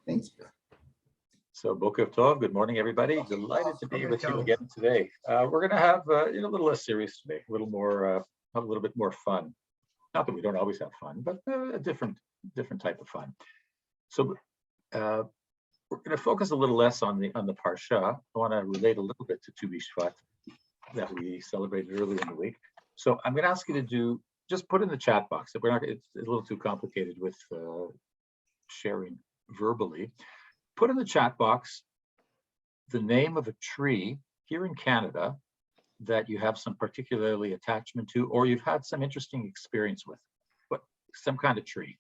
Thanks. So Boker Tov, good morning, everybody. Delighted to be with you again today. We're going to have a little less serious today, a little bit more fun. Not that we don't always have fun, but a different type of fun. So we're going to focus a little less on the Parashah. I want to relate a little bit to Tu B'Shvat that we celebrated earlier in the week. So I'm going to ask you to just put in the chat box. If it's a little too complicated with sharing verbally. Put in the chat box the name of a tree here in Canada that you have some particularly attachment to, or you've had some interesting experience with. What some kind of tree.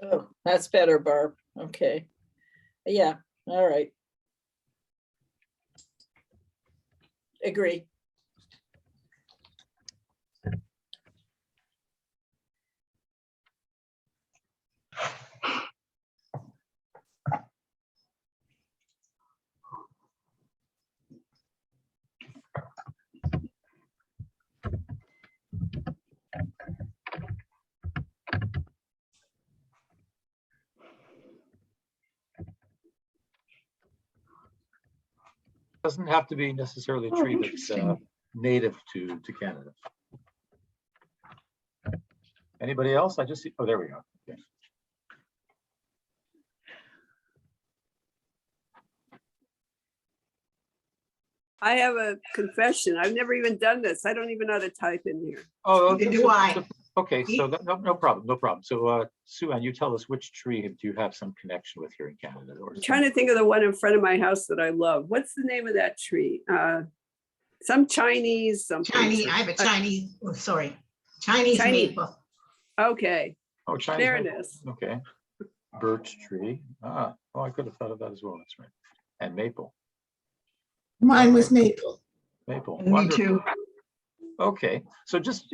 Oh, that's better, Barb. Okay. Yeah, all right. Agree. Doesn't have to be necessarily a tree that's native to Canada. Anybody else? I just see. Oh, there we go. Okay. I have a confession. I've never even done this. I don't even know how to type in here. Oh, Neither do I. Okay, so no problem. So, Sue-Ann, you tell us which tree do you have some connection with here in Canada? Or I'm trying to think of the one in front of my house that I love. What's the name of that tree? Some Chinese, something. Chinese, I have a Chinese, Chinese maple. Okay. Oh, Chinese There it maple. is. Okay. Birch tree. Oh, I could have thought of that as well. That's right. And maple. Mine was maple. Maple. Me too. Okay, so just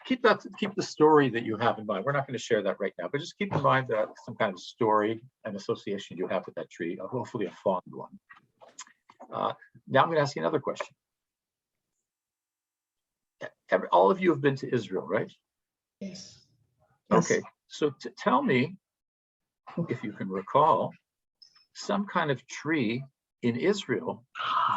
keep the story that you have in mind. We're not going to share that right now, but just keep in mind that some kind of story and association you have with that tree, hopefully a fond one. Now I'm going to ask you another question. All of you have been to Israel, right? Yes. Okay, so tell me, if you can recall, some kind of tree in Israel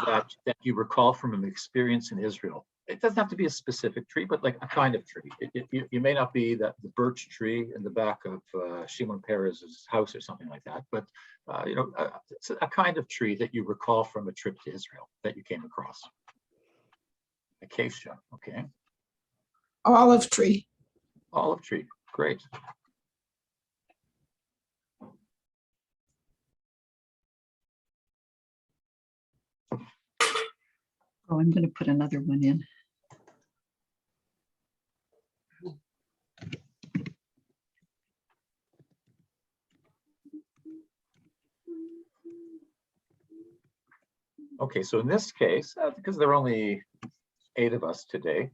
that you recall from an experience in Israel. It doesn't have to be a specific tree, but like a kind of tree. You may not be the birch tree in the back of Shimon Peres's house or something like that, but it's a kind of tree that you recall from a trip to Israel that you came across. Acacia, okay. Olive tree. Olive tree, great. Oh, I'm going to put another one in. Okay, so in this case, because there are only 8 of us today,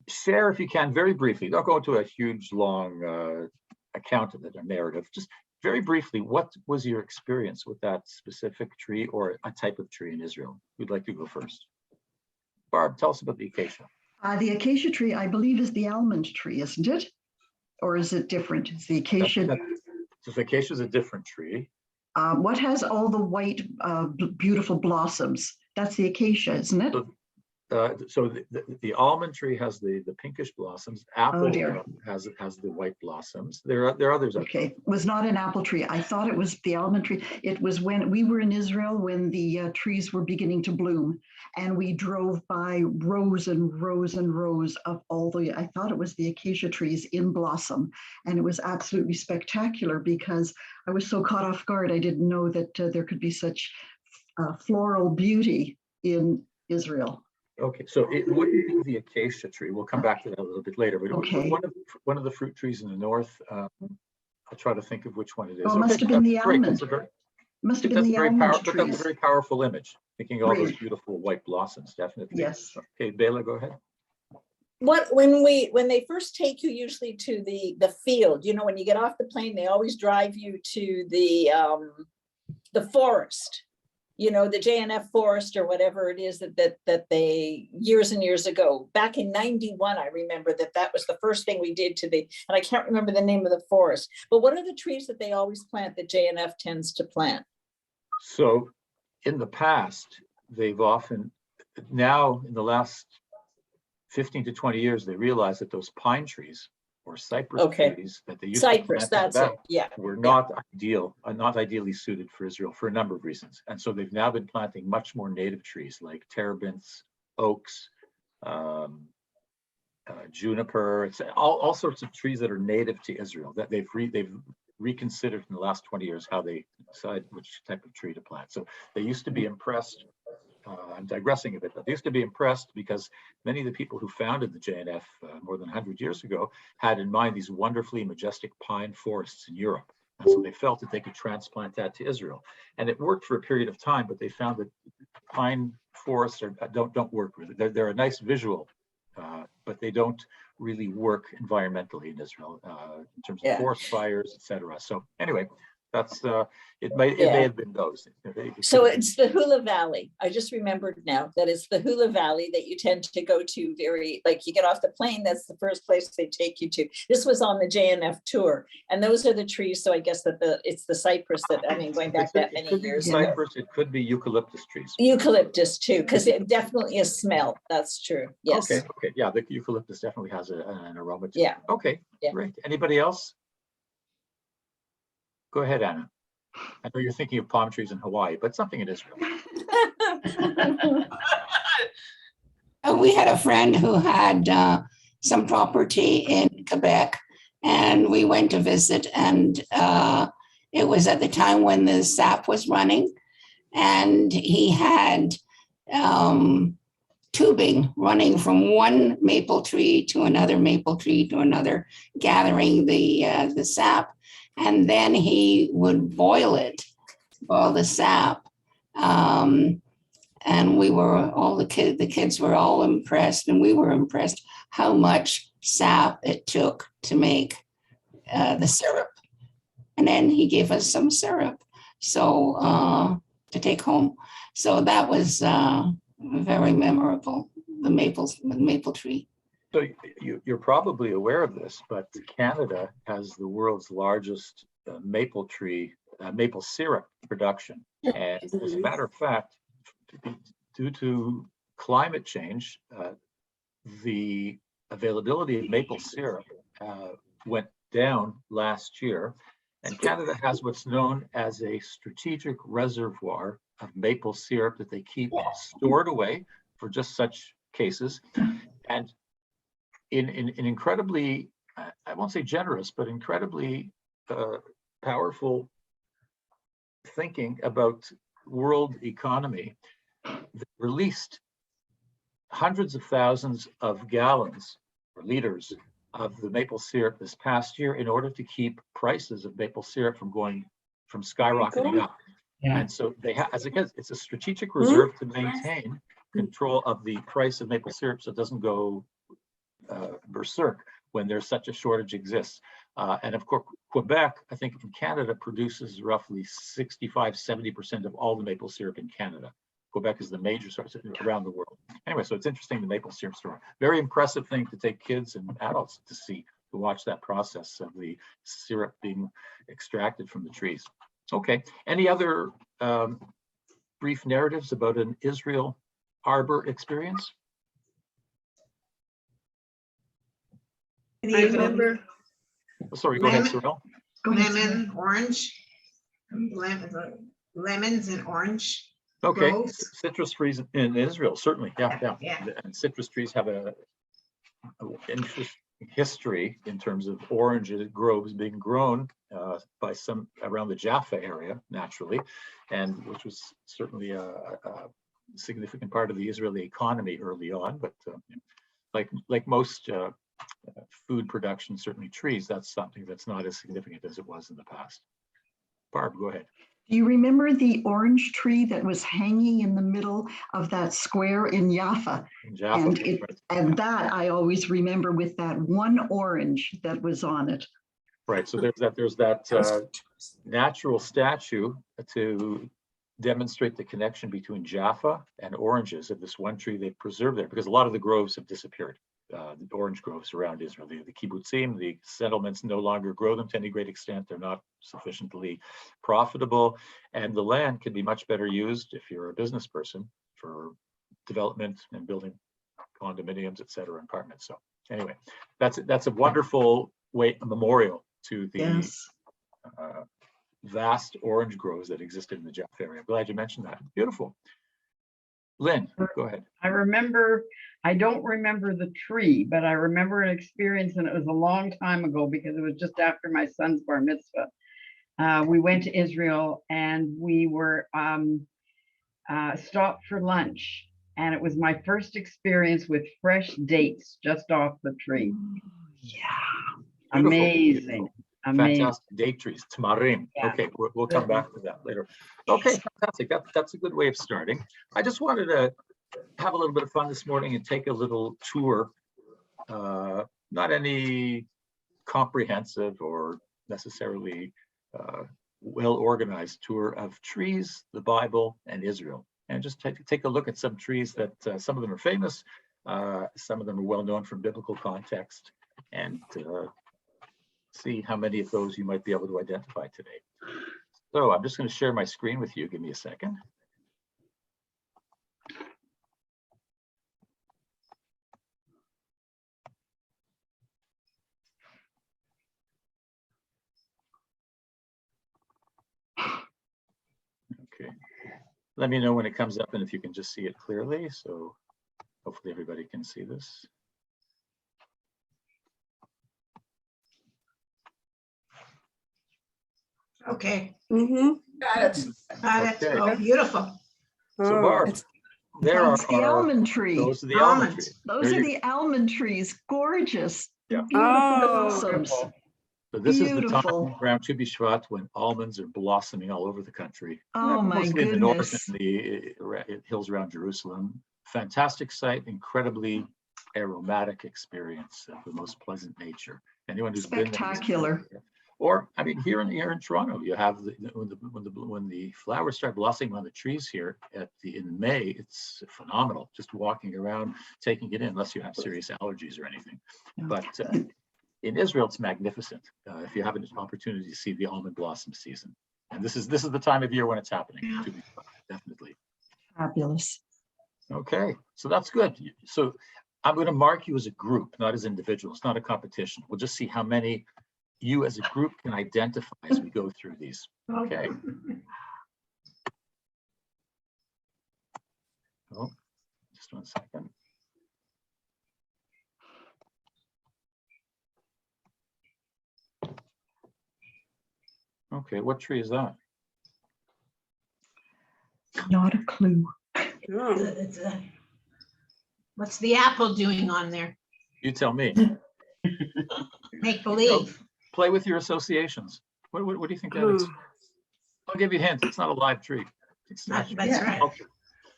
share if you can very briefly. Don't go into a huge, long account of it or narrative. Just very briefly, what was your experience with that specific tree or a type of tree in Israel? Who'd like to go first? Barb, tell us about the acacia. The acacia tree, I believe, is the almond tree, isn't it? Or is it different? It's the acacia. So the acacia is a different tree. What has all the white, beautiful blossoms? That's the acacia, isn't it? So the almond tree has the pinkish blossoms. Apple has the white blossoms. There are others. Okay, it was not an apple tree. I thought it was the almond tree. It was when we were in Israel when the trees were beginning to bloom, and we drove by rows and rows and rows of I thought it was the acacia trees in blossom, and it was absolutely spectacular because I was so caught off guard. I didn't know that there could be such floral beauty in Israel. Okay, so it wouldn't be the acacia tree. We'll come back to that a little bit later. But okay. One of the fruit trees in the north. I'll try to think of which one it is. Oh, it must have been the almond. Must have been the almond trees. That's a very powerful image. Thinking all those beautiful white blossoms, definitely. Yes. Okay, Bela, go ahead. When they first take you usually to the field, when you get off the plane, they always drive you to the the forest, you know, the JNF forest or whatever it is that they years and years ago, back in 91, I remember that was the first thing we did and I can't remember the name of the forest, but what are the trees that they always plant that JNF tends to plant? So in the past, they've often, now in the last 15 to 20 years, they realized that those pine trees or cypress trees that they used Cypress, to plant that's it, yeah. were not ideally suited for Israel for a number of reasons. And so they've now been planting much more native trees like terebinths, oaks, juniper, it's all sorts of trees that are native to Israel that they've reconsidered in the last 20 years how they decide which type of tree to plant. So they used to be impressed. I'm digressing a bit, but they used to be impressed because many of the people who founded the JNF more than 100 years ago had in mind these wonderfully majestic pine forests in Europe. And so they felt that they could transplant that to Israel. And it worked for a period of time, but they found that pine forests don't work really. They're a nice visual, but they don't really work environmentally in Israel in terms of forest fires, etc. So anyway, that's it may have been those. So it's the Hula Valley. I just remembered now that it's the Hula Valley that you tend to go to like you get off the plane, that's the first place they take you to. This was on the JNF tour, and those are the trees. So I guess that it's the cypress that, I mean, going back that many years ago. Cypress, it could be eucalyptus trees. Eucalyptus too, because it definitely is smell. That's true. Yes. Okay. Yeah, the eucalyptus definitely has an aroma to it. Yeah. Okay. Yeah. Great. Anybody else? Go ahead, Anna. I know you're thinking of palm trees in Hawaii, but something in Israel. We had a friend who had some property in Quebec, and we went to visit, and it was at the time when the sap was running, and he had tubing running from one maple tree to another maple tree to another, gathering the sap. And then he would boil the sap. And the kids were all impressed, and we were impressed how much sap it took to make the syrup. And then he gave us some syrup to take home. So that was very memorable, the maple tree. So you're probably aware of this, but Canada has the world's largest maple syrup production. And as a matter of fact, due to climate change, the availability of maple syrup went down last year. And Canada has what's known as a strategic reservoir of maple syrup that they keep stored away for just such cases. And in incredibly, I won't say generous, but incredibly powerful thinking about world economy, they released hundreds of thousands of gallons or liters of the maple syrup this past year in order to keep prices of maple syrup from skyrocketing up. Yeah. And so it's a strategic reserve to maintain control of the price of maple syrup so it doesn't go berserk when there's such a shortage exists. And of course, Quebec, I think in Canada, produces roughly 65-70% of all the maple syrup in Canada. Quebec is the major source around the world. Anyway, so it's interesting, the maple syrup story. Very impressive thing to take kids and adults to watch that process of the syrup being extracted from the trees. Okay, any other brief narratives about an Israel arbor experience? I remember. Sorry, go ahead, Sorrel. Lemon, orange, lemons and orange. Okay, groves. citrus trees in Israel, certainly, yeah. Yeah. And citrus trees have an interesting history in terms of orange groves being grown by some around the Jaffa area, naturally, and which was certainly a significant part of the Israeli economy early on. But like most food production, certainly trees, that's something that's not as significant as it was in the past. Barb, go ahead. Do you remember the orange tree that was hanging in the middle of that square in Jaffa? And that I always remember with that one orange that was on it. Right. So there's that natural statue to demonstrate the connection between Jaffa and oranges of this one tree they've preserved there, because a lot of the groves have disappeared. The orange groves around Israel, the kibbutzim, the settlements no longer grow them to any great extent. They're not sufficiently profitable, and the land can be much better used if you're a business person for development and building condominiums, etc., apartments. So anyway, that's a wonderful a memorial to the Yes. vast orange groves that existed in the Jaffa area. I'm glad you mentioned that. Beautiful. Lynn, go ahead. I don't remember the tree, but I remember an experience, and it was a long time ago because it was just after my son's bar mitzvah. We went to Israel and we were stopped for lunch. And it was my first experience with fresh dates just off the tree. Yeah. Beautiful. Amazing. Amazing. Fantastic date trees, tamarim. Yeah. Okay, we'll come back to that later. Okay, fantastic. That's a good way of starting. I just wanted to have a little bit of fun this morning and take a little tour. Not any comprehensive or necessarily well-organized tour of trees, the Bible, and Israel. And just take a look at some trees that some of them are famous, some of them are well known from biblical context, and see how many of those you might be able to identify today. So I'm just going to share my screen with you. Give me a second. Okay. Let me know when it comes up and if you can just see it clearly. So hopefully everybody can see this. Okay, Mm-hmm. got it. Got it. Okay. Oh, beautiful. So Barb, there That's the are almond tree. those are the almond Almonds. trees. Those There are you the almond trees. Gorgeous. Yeah. Beautiful Oh, blossoms. So this is the Beautiful. time around Tu B'Shvat when almonds are blossoming all over the country. Oh, my Mostly in the north goodness. and the hills around Jerusalem. Fantastic sight, incredibly aromatic experience of the most pleasant nature. Anyone who's been there, Spectacular. or I mean, here in Toronto, you have when the flowers start blossoming on the trees here in May. It's phenomenal. Just walking around, taking it in, unless you have serious allergies or anything. Yeah. But in Israel, it's magnificent. If you have an opportunity to see the almond blossom season, and this is the time of year when it's happening. Yeah. To be definitely. Fabulous. Okay, so that's good. So I'm going to mark you as a group, not as individuals, not a competition. We'll just see how many you as a group can identify as we go through these. Okay. Oh, just 1 second. Okay, what tree is that? Not a clue. oh. What's the apple doing on there? You tell me. Make believe. Play with your associations. What do you think that is? I'll give you a hint. It's not a live tree. It's That's not. right.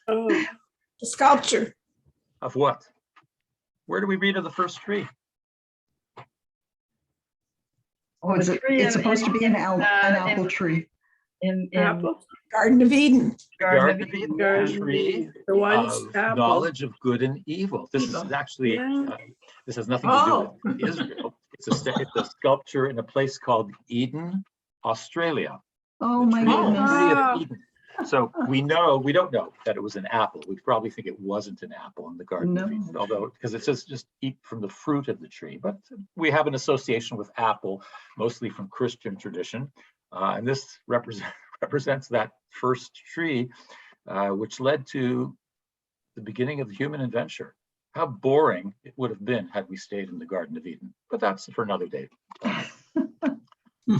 Oh. The sculpture. Of what? Where do we read of the first tree? Oh, it's supposed to be an apple tree. In Apple. Garden of Eden. Garden of Eden. Garden of Tree Eden. The ones of apple. knowledge of good and evil. This is Evil. actually, Yeah. this has nothing to do with Israel. It's a sculpture in a place called Eden, Australia. Oh, The my tree- goodness. tree of Ah. Eden. So we don't know that it was an apple. We probably think it wasn't an apple in the Garden of No. Eden, although, because it says just eat from the fruit of the tree. But we have an association with apple, mostly from Christian tradition. And this represents that first tree, which led to the beginning of the human adventure. How boring it would have been had we stayed in the Garden of Eden. But that's for another day. We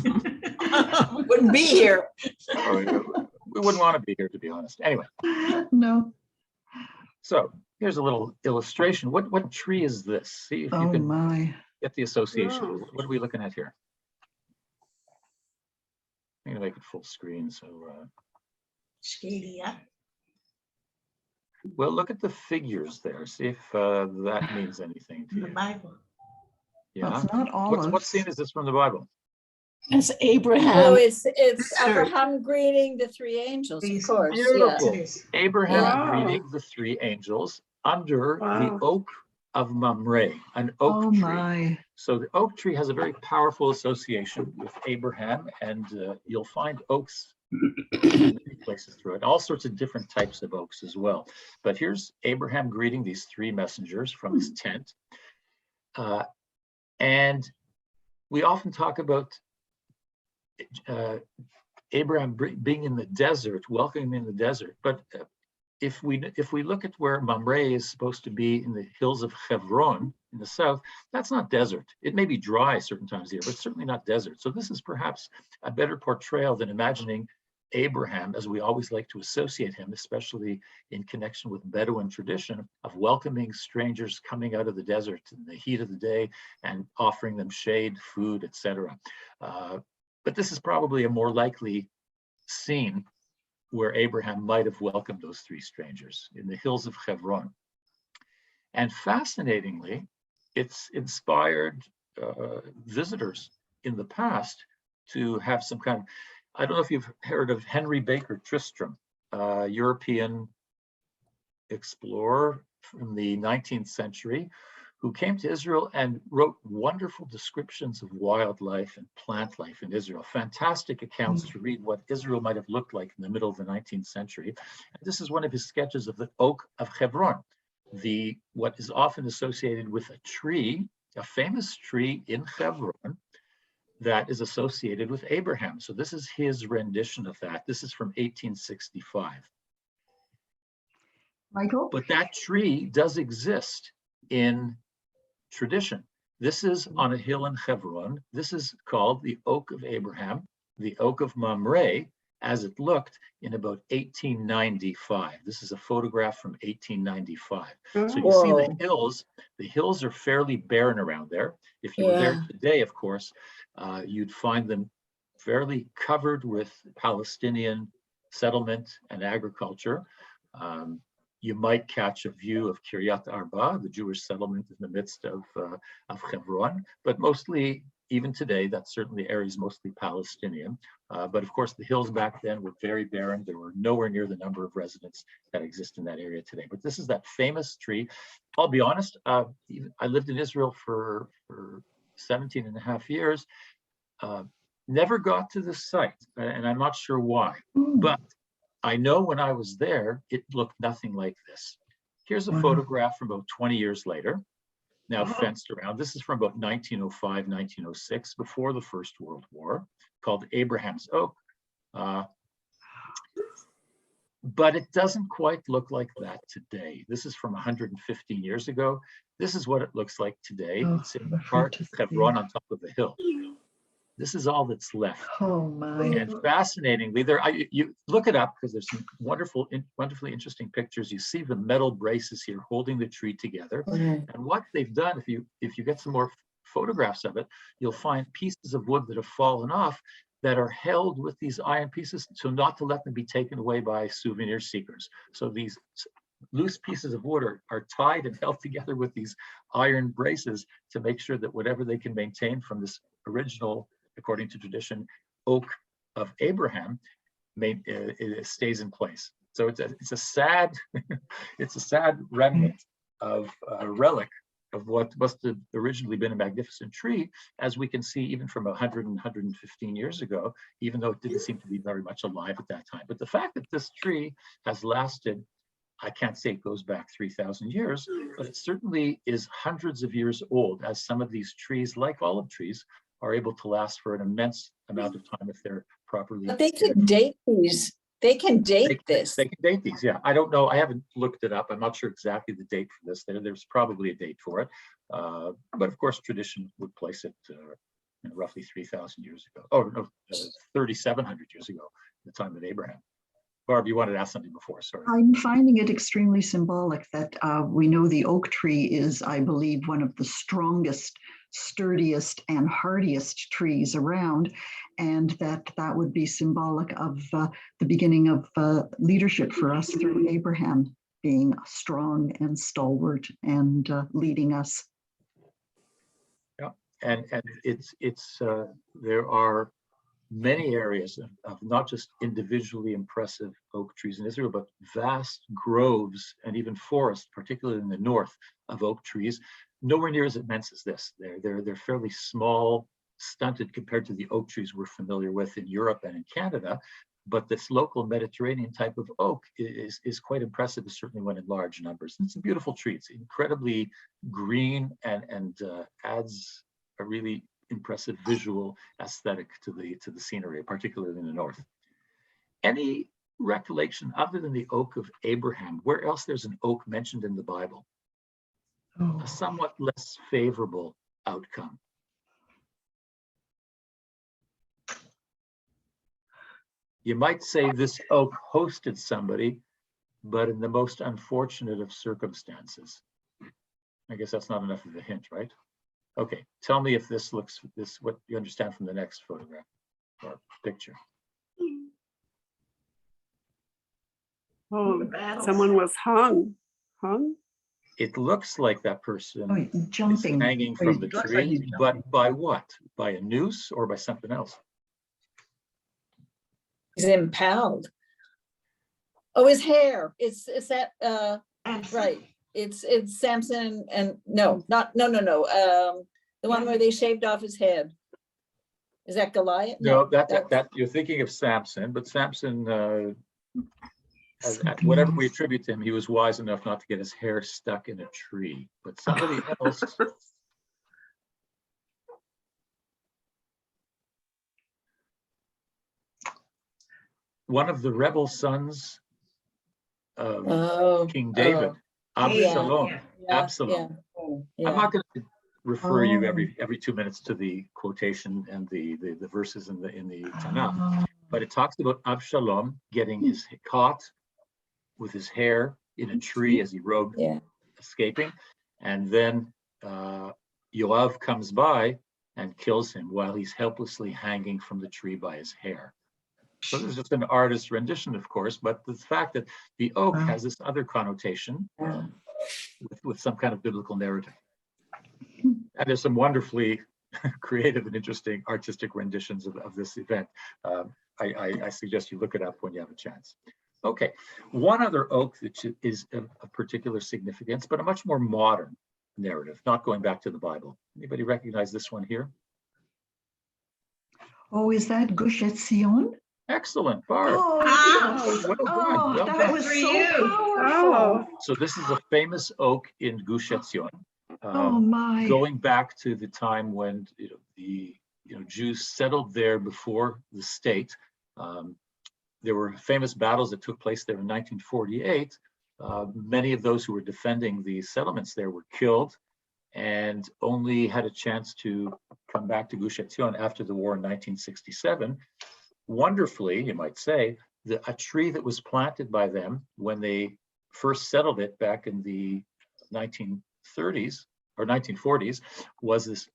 wouldn't be here. We wouldn't want to be here, to be honest. Anyway, No. so here's a little illustration. What tree is this? See if you Oh, can my. get the association. Oh. What are we looking at here? I'm gonna make it full screen. So, Shady, yeah. well, look at the figures there. See if that means anything to In the you. Bible. Yeah. It's not olives. What scene is this from the Bible? It's Oh, Abraham. it's Sure. Abraham greeting the three angels, of These course, yeah. Beautiful. It is. Abraham Wow. greeting the three angels under the Wow. Oak of Mamre, an oak Oh tree. my. So the oak tree has a very powerful association with Abraham, and you'll find oaks in many places through it, all sorts of different types of oaks as well. But here's Abraham greeting these three messengers from his tent. And we often talk about Abraham being in the desert, welcoming in the desert. But if we look at where Mamre is supposed to be in the hills of Hebron in the south, that's not desert. It may be dry certain times of the year, but certainly not desert. So this is perhaps a better portrayal than imagining Abraham, as we always like to associate him, especially in connection with Bedouin tradition, of welcoming strangers coming out of the desert in the heat of the day and offering them shade, food, etc. But this is probably a more likely scene where Abraham might have welcomed those three strangers in the hills of Hebron. And fascinatingly, it's inspired visitors in the past to have some kind of, I don't know if you've heard of Henry Baker Tristram, European explorer from the 19th century, who came to Israel and wrote wonderful descriptions of wildlife and plant life in Israel. Fantastic accounts to read what Israel might have looked like in the middle of the 19th century. And this is one of his sketches of the Oak of Hebron, what is often associated with a tree, a famous tree in Hebron that is associated with Abraham. So this is his rendition of that. This is from 1865. Michael? But that tree does exist in tradition. This is on a hill in Hebron. This is called the Oak of Abraham, the Oak of Mamre, as it looked in about 1895. This is a photograph from 1895. So you see the hills. The hills are fairly barren around there. If you were there today, of course, you'd find them fairly covered with Palestinian settlement and agriculture. You might catch a view of Kiryat Arba, the Jewish settlement in the midst of Hebron, but mostly, even today, that certainly area is mostly Palestinian. But of course, the hills back then were very barren. There were nowhere near the number of residents that exist in that area today. But this is that famous tree. I'll be honest, I lived in Israel for 17 and a half years, never got to the site, and I'm not sure why, but I know when I was there, it looked nothing like this. Here's a photograph from about 20 years later, now fenced around. This is from about 1905, 1906, before the First World War, called Abraham's Oak. But it doesn't quite look like that today. This is from 115 years ago. This is what it looks like today. It's in the heart of Hebron on top of the hill. This is all that's left. Oh my. And fascinatingly, you look it up because there's some wonderfully interesting pictures. You see the metal braces here holding the tree together. And what they've done, if you get some more photographs of it, you'll find pieces of wood that have fallen off that are held with these iron pieces, so not to let them be taken away by souvenir seekers. So these loose pieces of wood are tied and held together with these iron braces to make sure that whatever they can maintain from this original, according to tradition, Oak of Abraham, it stays in place. So it's a sad it's a sad remnant of a relic of what must have originally been a magnificent tree, as we can see even from 100 and 115 years ago, even though it didn't seem to be very much alive at that time. But the fact that this tree has lasted, I can't say it goes back 3,000 years, but it certainly is hundreds of years old, as some of these trees, like olive trees, are able to last for an immense amount of time if they're properly. But they can date these. They can date this. They can date these, yeah. I don't know. I haven't looked it up. I'm not sure exactly the date for this. There's probably a date for it. But of course, tradition would place it roughly 3,000 years ago. Oh, no, 3,700 years ago, the time of Abraham. Barb, you wanted to ask something before, sorry. I'm finding it extremely symbolic that we know the oak tree is, I believe, one of the strongest, sturdiest, and hardiest trees around, and that would be symbolic of the beginning of leadership for us through Abraham being strong and stalwart and leading us. Yeah, and it's there are many areas of not just individually impressive oak trees in Israel, but vast groves and even forests, particularly in the north, of oak trees, nowhere near as immense as this. They're fairly small, stunted compared to the oak trees we're familiar with in Europe and in Canada. But this local Mediterranean type of oak is quite impressive, certainly when in large numbers. And it's a beautiful tree. It's incredibly green and adds a really impressive visual aesthetic to the scenery, particularly in the north. Any recollection other than the Oak of Abraham, where else there's an oak mentioned in the Bible? A somewhat less favorable outcome. You might say this oak hosted somebody, but in the most unfortunate of circumstances. I guess that's not enough of a hint, right? Okay, tell me if this looks, what you understand from the next photograph or picture. Oh, someone was hung. Hung? It looks like that person Oh, jumping. is hanging from the looks like tree, he's but jumping. by what? By a noose or by something else? He's impaled. Oh, his hair. It's that right. It's Samson and no. The one where they shaved off his head. Is that Goliath? No, that you're thinking of Samson, but Samson, whatever we attribute to him, he was wise enough not to get his hair stuck in a tree. But somebody else. One of the rebel sons of King David, Absalom. Yeah. Absalom. Yeah. I'm not going to refer you every 2 minutes to the quotation and the verses in the Tanakh, but it talks about Absalom getting his caught with his hair in a tree as he rode, escaping, and then Yoav comes by and kills him while he's helplessly hanging from the tree by his hair. So this is just an artist's rendition, of course, but the fact that the oak has this other connotation with some kind of biblical narrative. And there's some wonderfully creative and interesting artistic renditions of this event. I suggest you look it up when you have a chance. Okay, one other oak that is of particular significance, but a much more modern narrative, not going back to the Bible. Anybody recognize this one here? Oh, is that Gush Etzion? Excellent, Barb. Oh, Well done. oh, Well that done. was For so you. powerful. Oh, So this is a famous oak in Gush Etzion. Oh my. Going back to the time when the Jews settled there before the state. There were famous battles that took place there in 1948. Many of those who were defending the settlements there were killed and only had a chance to come back to Gush Etzion after the war in 1967. Wonderfully, you might say, a tree that was planted by them when they first settled it back in the 1930s or 1940s was this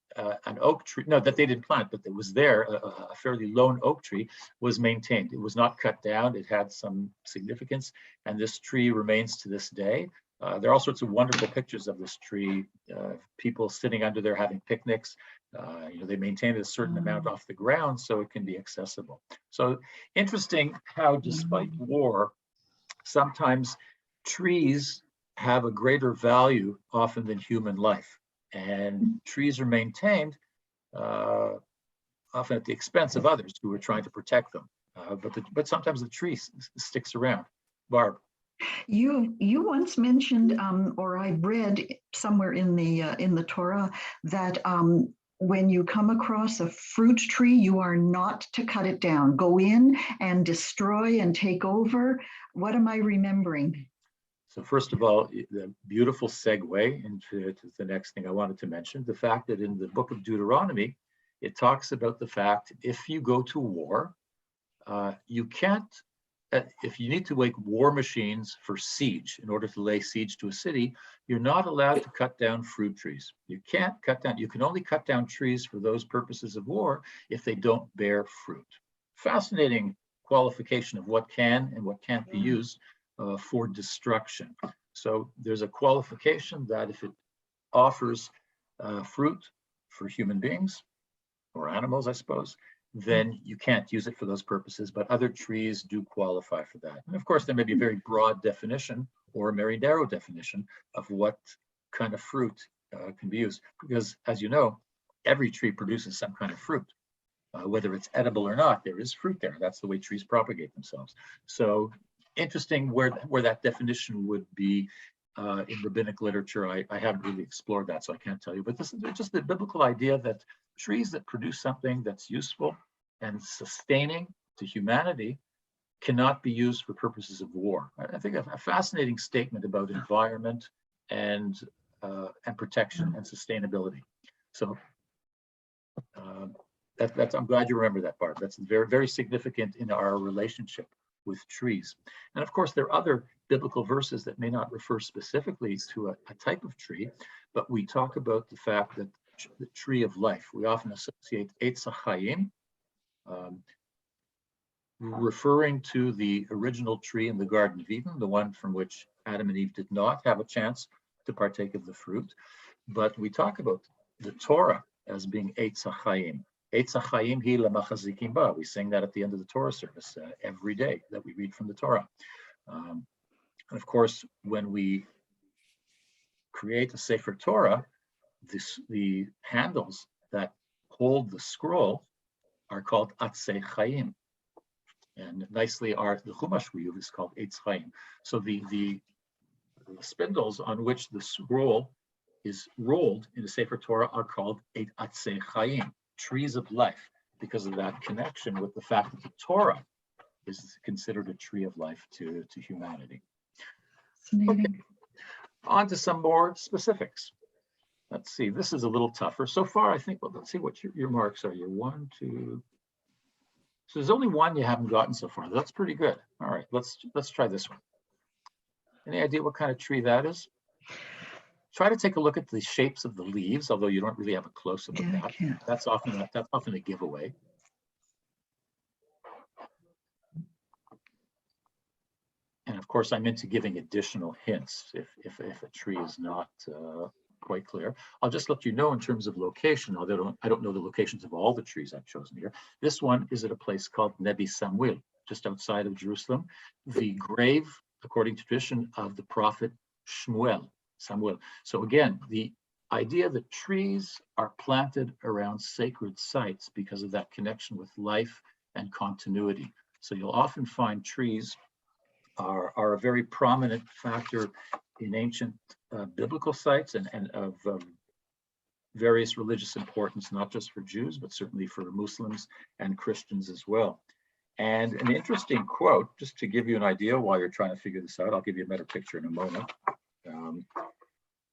an oak tree, no, that they didn't plant, but it was there, a fairly lone oak tree was maintained. It was not cut down, it had some significance, and this tree remains to this day. There are all sorts of wonderful pictures of this tree, people sitting under there having picnics. They maintain a certain amount off the ground so it can be accessible. So interesting how despite war, sometimes trees have a greater value often than human life. And trees are maintained often at the expense of others who are trying to protect them. But sometimes the tree sticks around. Barb. You once mentioned, or I read somewhere in the Torah that when you come across a fruit tree, you are not to cut it down. Go in and destroy and take over. What am I remembering? So first of all, the beautiful segue into the next thing I wanted to mention, the fact that in the book of Deuteronomy, it talks about the fact if you go to war, you can't, if you need to make war machines for siege in order to lay siege to a city, you're not allowed to cut down fruit trees. You can't cut down, you can only cut down trees for those purposes of war if they don't bear fruit. Fascinating qualification of what can and what can't be used for destruction. So there's a qualification that if it offers fruit for human beings or animals, I suppose, then you can't use it for those purposes, but other trees do qualify for that. And of course, there may be a very broad definition or a very narrow definition of what kind of fruit can be used, because as you know, every tree produces some kind of fruit. Whether it's edible or not, there is fruit there. That's the way trees propagate themselves. So interesting where that definition would be in rabbinic literature. I haven't really explored that, so I can't tell you. But this is just the biblical idea that trees that produce something that's useful and sustaining to humanity cannot be used for purposes of war. I think a fascinating statement about environment and protection and sustainability. So I'm glad you remember that part. That's very, very significant in our relationship with trees. And of course, there are other biblical verses that may not refer specifically to a type of tree, but we talk about the fact that the tree of life, we often associate Eitz HaChaim, referring to the original tree in the Garden of Eden, the one from which Adam and Eve did not have a chance to partake of the fruit. But we talk about the Torah as being Eitz HaChaim. Eitz HaChaim hi lemachazikim ba. We sing that at the end of the Torah service every day that we read from the Torah. And of course, when we create a Sefer Torah, the handles that hold the scroll are called Atzei Chaim. And nicely, the Chumash we use is called Eitz Chaim. So the spindles on which the scroll is rolled in the Sefer Torah are called Atzei Chaim, trees of life, because of that connection with the fact that the Torah is considered a tree of life to humanity. Okay. On to some more specifics. Let's see, this is a little tougher. So far, I think, well, let's see what your marks are. Your 1, 2. So there's only one you haven't gotten so far. That's pretty good. All right, let's try this one. Any idea what kind of tree that is? Try to take a look at the shapes of the leaves, although you don't really have a close-up of that. That's often a giveaway. And of course, I'm into giving additional hints if a tree is not quite clear. I'll just let you know in terms of location, although I don't know the locations of all the trees I've chosen here. This one is at a place called Nebi Samuel, just outside of Jerusalem. The grave, according to tradition, of the prophet Samuel. So again, the idea that trees are planted around sacred sites because of that connection with life and continuity. So you'll often find trees are a very prominent factor in ancient biblical sites and of various religious importance, not just for Jews, but certainly for Muslims and Christians as well. And an interesting quote, just to give you an idea while you're trying to figure this out, I'll give you a better picture in a moment,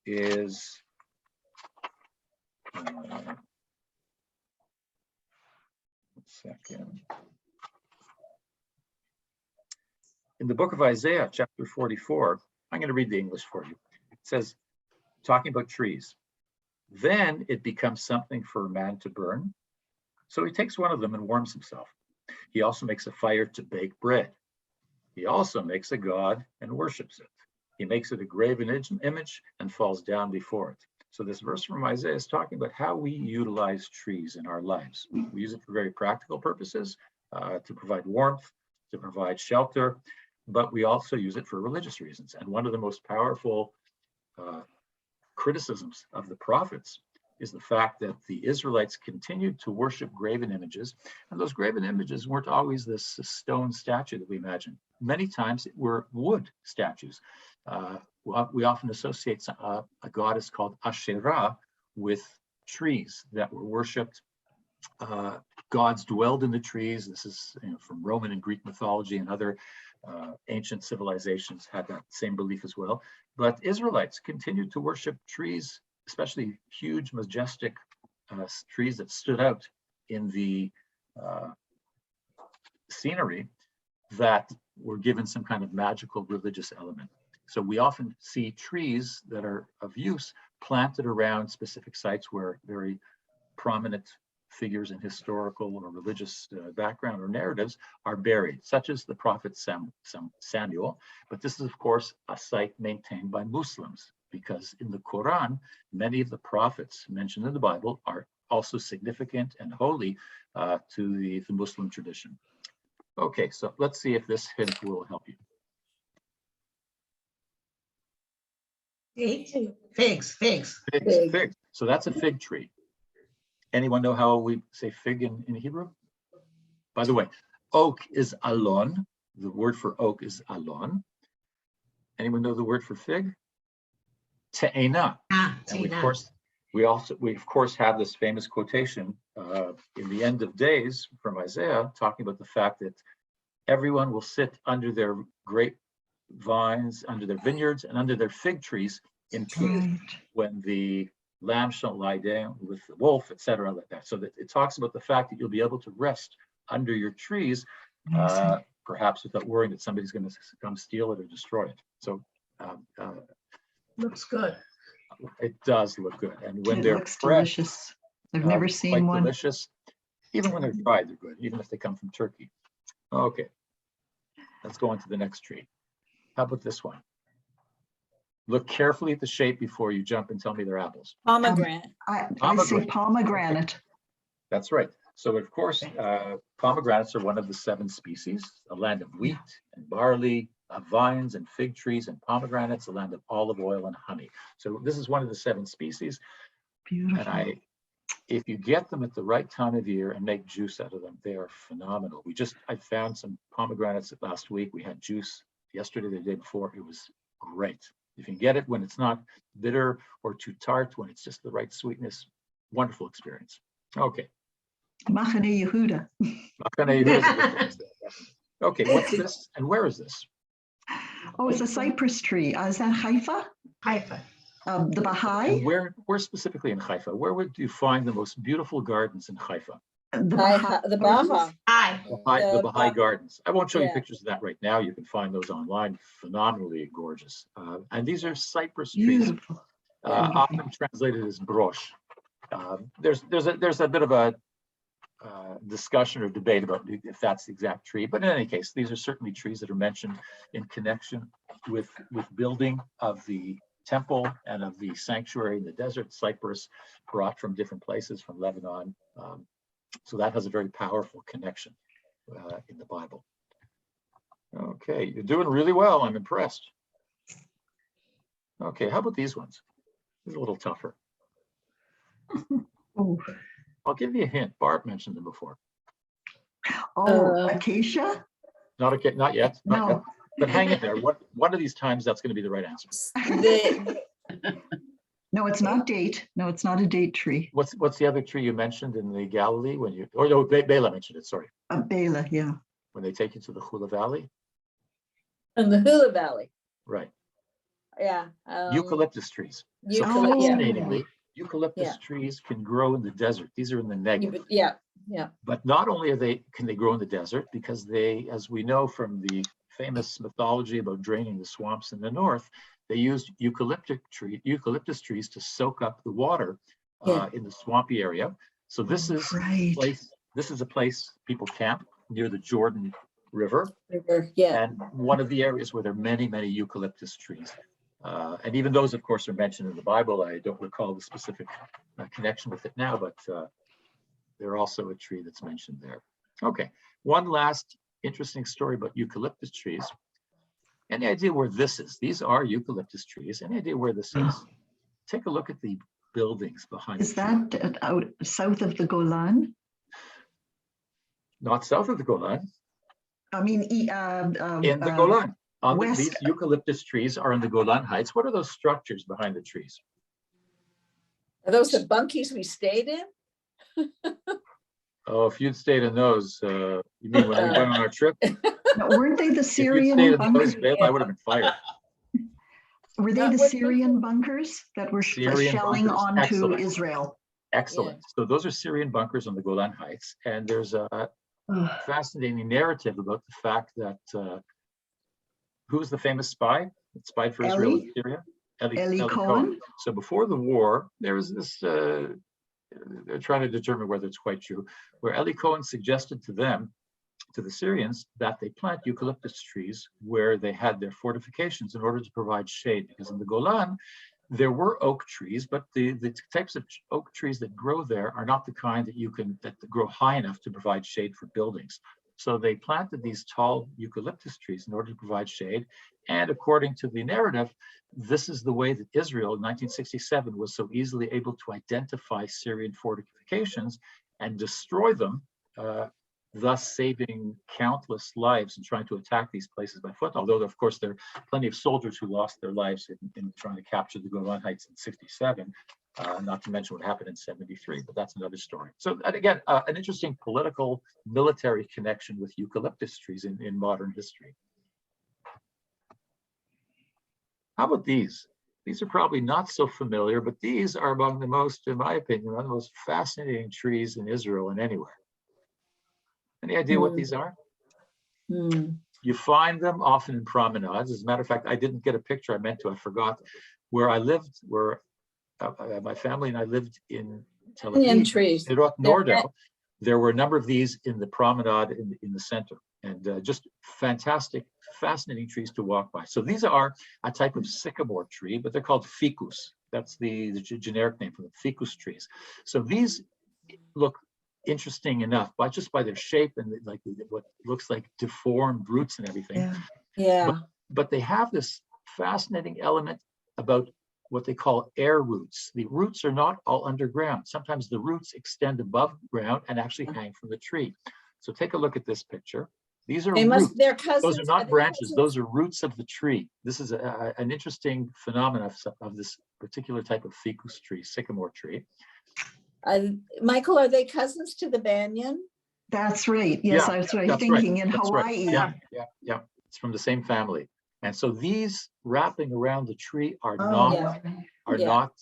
is one second. In the book of Isaiah, chapter 44, I'm going to read the English for you. It says, talking about trees, then it becomes something for a man to burn. So he takes one of them and warms himself. He also makes a fire to bake bread. He also makes a god and worships it. He makes it a graven image and falls down before it. So this verse from Isaiah is talking about how we utilize trees in our lives. We use it for very practical purposes, to provide warmth, to provide shelter, but we also use it for religious reasons. And one of the most powerful criticisms of the prophets is the fact that the Israelites continued to worship graven images. And those graven images weren't always this stone statue that we imagine. Many times it were wood statues. We often associate a goddess called Asherah with trees that were worshipped. Gods dwelled in the trees. This is from Roman and Greek mythology, and other ancient civilizations had that same belief as well. But Israelites continued to worship trees, especially huge, majestic trees that stood out in the scenery that were given some kind of magical religious element. So we often see trees that are of use planted around specific sites where very prominent figures in historical or religious background or narratives are buried, such as the prophet Samuel. But this is, of course, a site maintained by Muslims, because in the Quran, many of the prophets mentioned in the Bible are also significant and holy to the Muslim tradition. Okay, so let's see if this hint will help you. Figs. Figs. So that's a fig tree. Anyone know how we say fig in Hebrew? By the way, oak is alon. The word for oak is alon. Anyone know the word for fig? Te'ena. And we of course have this famous quotation in the end of days from Isaiah talking about the fact that everyone will sit under their grape vines, under their vineyards, and under their fig trees in peace when the lamb shall lie down with the wolf, etc. like that. So that it talks about the fact that you'll be able to rest under your trees, perhaps without worrying that somebody's going to come steal it or destroy it. So looks good. It does look good, and when It they're looks fresh, delicious. I've never quite seen one. delicious. Even when they're dried, they're good. Even if they come from Turkey. Okay, let's go on to the next tree. How about this one? Look carefully at the shape before you jump and tell me they're apples. Pomegranate. I say pomegranate. That's right. So of course, pomegranates are one of the 7 species, a land of wheat and barley, vines and fig trees, and pomegranates, a land of olive oil and honey. So this is one of the 7 species. Beautiful. And if you get them at the right time of year and make juice out of them, they are phenomenal. I found some pomegranates last week. We had juice yesterday, the day before. It was great. If you can get it when it's not bitter or too tart, when it's just the right sweetness, wonderful experience. Okay. Machane Yehuda. Machane Yehuda is a good place. Okay, what's this and where is this? Oh, it's a cypress tree. Is that Haifa? Haifa. The Baha'i? And where specifically in Haifa? Where would you find the most beautiful gardens in Haifa? The Baha. The Baha'i Gardens. I won't show you pictures of that right now. You can find those online. Phenomenally gorgeous. And these are cypress trees, often translated as brosh. There's a bit of a discussion or debate about if that's the exact tree, but in any case, these are certainly trees that are mentioned in connection with building of the temple and of the sanctuary in the desert. Cypress brought from different places, from Lebanon. So that has a very powerful connection in the Bible. Okay, you're doing really well. I'm impressed. Okay, how about these ones? These are a little tougher. Oh. I'll give you a hint. Barb mentioned them before. Oh, acacia? Not yet. Not yet. But hang in there. One of these times that's going to be the right answer. No, it's not date. No, it's not a date tree. What's the other tree you mentioned in the Galilee Bela mentioned it, sorry. Bela, yeah. When they take you to the Hula Valley? In the Hula Valley. Right. Yeah. Eucalyptus trees. Fascinatingly, eucalyptus trees can grow in the desert. These are in the Negev. Yeah. But not only can they grow in the desert, because they, as we know from the famous mythology about draining the swamps in the north, they used eucalyptus trees to soak up the water in the swampy area. So this is a place people camp near the Jordan River. And one of the areas where there are many, many eucalyptus trees. And even those, of course, are mentioned in the Bible. I don't recall the specific connection with it now, but they're also a tree that's mentioned there. Okay, one last interesting story about eucalyptus trees. Any idea where this is? These are eucalyptus trees. Any idea where this is? Take a look at the buildings behind. Is that out south of the Golan? Not south of the Golan. I mean, in the Golan. These eucalyptus trees are in the Golan Heights. What are those structures behind the trees? Are those the bunkies we stayed in? Oh, if you'd stayed in those, you mean when we went on our trip? No, weren't they the Syrian bunkers? I would have been fired. Were they the Syrian bunkers that were shelling onto Excellent. Israel? Excellent. So those are Syrian bunkers on the Golan Heights. And there's a fascinating narrative about the fact that who was the famous spy that spied for Israel and Syria? Eli Cohen. So before the war, there was this, they're trying to determine whether it's quite true, where Eli Cohen suggested to them, to the Syrians, that they plant eucalyptus trees where they had their fortifications in order to provide shade, because in the Golan, There were oak trees, but the types of oak trees that grow there are not the kind that grow high enough to provide shade for buildings. So they planted these tall eucalyptus trees in order to provide shade. And according to the narrative, this is the way that Israel in 1967 was so easily able to identify Syrian fortifications and destroy them, thus saving countless lives in trying to attack these places by foot. Although, of course, there are plenty of soldiers who lost their lives in trying to capture the Golan Heights in 67, not to mention what happened in 73, but that's another story. So again, an interesting political military connection with eucalyptus trees in modern history. How about these? These are probably not so familiar, but these are among the most, in my opinion, one of the most fascinating trees in Israel and anywhere. Any idea what these are? You find them often in promenades. As a matter of fact, I didn't get a picture. I meant to. I forgot. Where I lived, where my family and I lived in Tel Aviv, trees. in Nordo, there were a number of these in the promenade in the center, and just fantastic, fascinating trees to walk by. So these are a type of sycamore tree, but they're called Ficus. That's the generic name for them, Ficus trees. So these look interesting enough, but just by their shape and like what looks like deformed roots and everything. Yeah. But they have this fascinating element about what they call air roots. The roots are not all underground. Sometimes the roots extend above ground and actually hang from the tree. So take a look at this picture. These are roots. They're cousins. Those are not branches. Those are roots of the tree. This is an interesting phenomenon of this particular type of ficus tree, sycamore tree. Michael, are they cousins to the banyan? That's right. Yes, I was thinking in Hawaii. Yeah. It's from the same family. And so these wrapping around the tree are not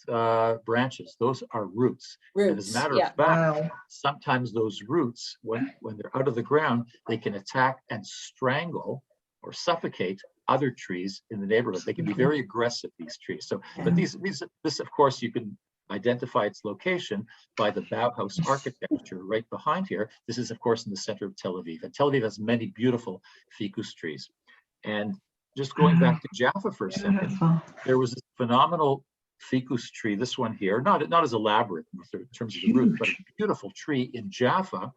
branches. Those are roots. And as a matter of fact, sometimes those roots, when they're out of the ground, they can attack and strangle or suffocate other trees in the neighborhood. They can be very aggressive, these trees. So, but this, of course, you can identify its location by the Bauhaus architecture right behind here. This is, of course, in the center of Tel Aviv. And Tel Aviv has many beautiful ficus trees. And just going back to Jaffa for a second, there was this phenomenal ficus tree, this one here, not as elaborate in terms of the root, but a beautiful tree in Jaffa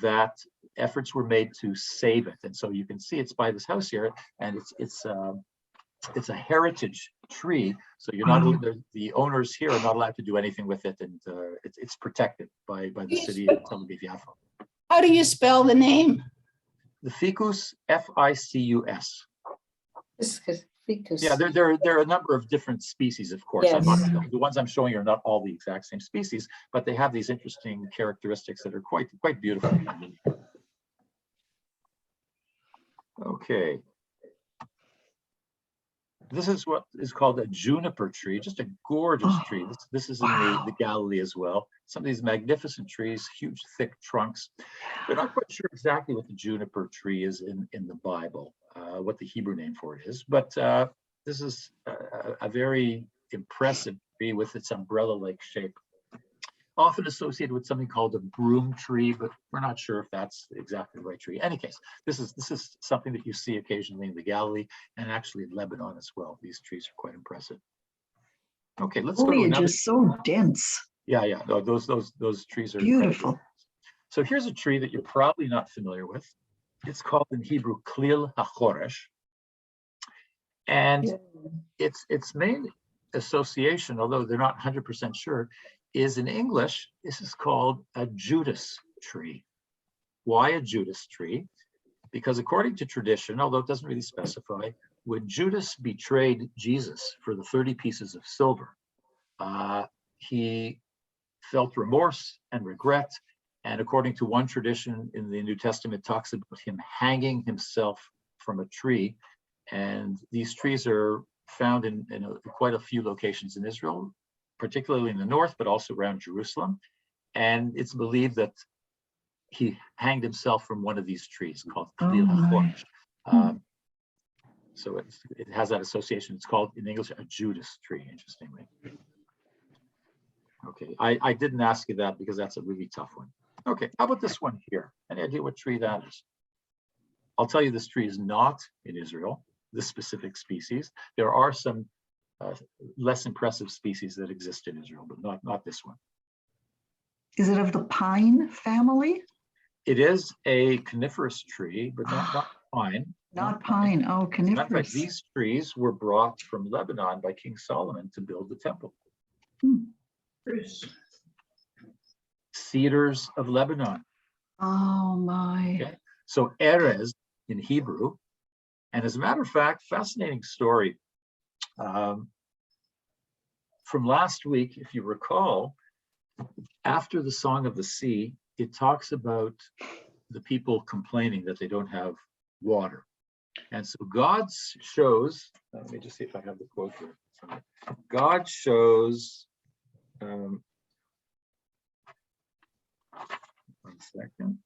that efforts were made to save it. And so you can see it's by this house here, and it's a heritage tree, so you're not the owners here are not allowed to do anything with it, and it's protected by the city of Tel Aviv Yafo. How do you spell the name? The ficus, F-I-C-U-S. Ficus. Yeah, there are a number of different species, of course. Yes. The ones I'm showing you are not all the exact same species, but they have these interesting characteristics that are quite beautiful. Okay. This is what is called a juniper tree, just a gorgeous tree. This is in the Galilee as well. Some of these magnificent trees, huge, thick trunks. We're not quite sure exactly what the juniper tree is in the Bible, what the Hebrew name for it is, but this is a very impressive tree with its umbrella-like shape. Often associated with something called a broom tree, but we're not sure if that's exactly the right tree. In any case, this is something that you see occasionally in the Galilee and actually in Lebanon as well. These trees are quite impressive. Okay, let's go to another. Foliage is so dense. Yeah. No, those trees are beautiful. incredible. So here's a tree that you're probably not familiar with. It's called in Hebrew Klil HaChoresh, and its main association, although they're not 100% sure, is in English, this is called a Judas tree. Why a Judas tree? Because according to tradition, although it doesn't really specify, when Judas betrayed Jesus for the 30 pieces of silver, he felt remorse and regret. And according to one tradition in the New Testament, talks about him hanging himself from a tree. And these trees are found in quite a few locations in Israel, particularly in the north, but also around Jerusalem. And it's believed that he hanged himself from one of these trees called Klil HaChoresh. So it has that association. It's called in English a Judas tree, interestingly. Okay, I didn't ask you that because that's a really tough one. Okay, how about this one here? Any idea what tree that is? I'll tell you this tree is not in Israel, this specific species. There are some less impressive species that exist in Israel, but not this one. Is it of the pine family? It is a coniferous tree, but not pine. Not pine. Oh, Matter of fact, coniferous. these trees were brought from Lebanon by King Solomon to build the temple. Bruce. Cedars of Lebanon. Oh my. Okay. So Erez in Hebrew. And as a matter of fact, fascinating story. From last week, if you recall, after the Song of the Sea, it talks about the people complaining that they don't have water. And so God shows, let me just see if I have the quote here. God shows, one second.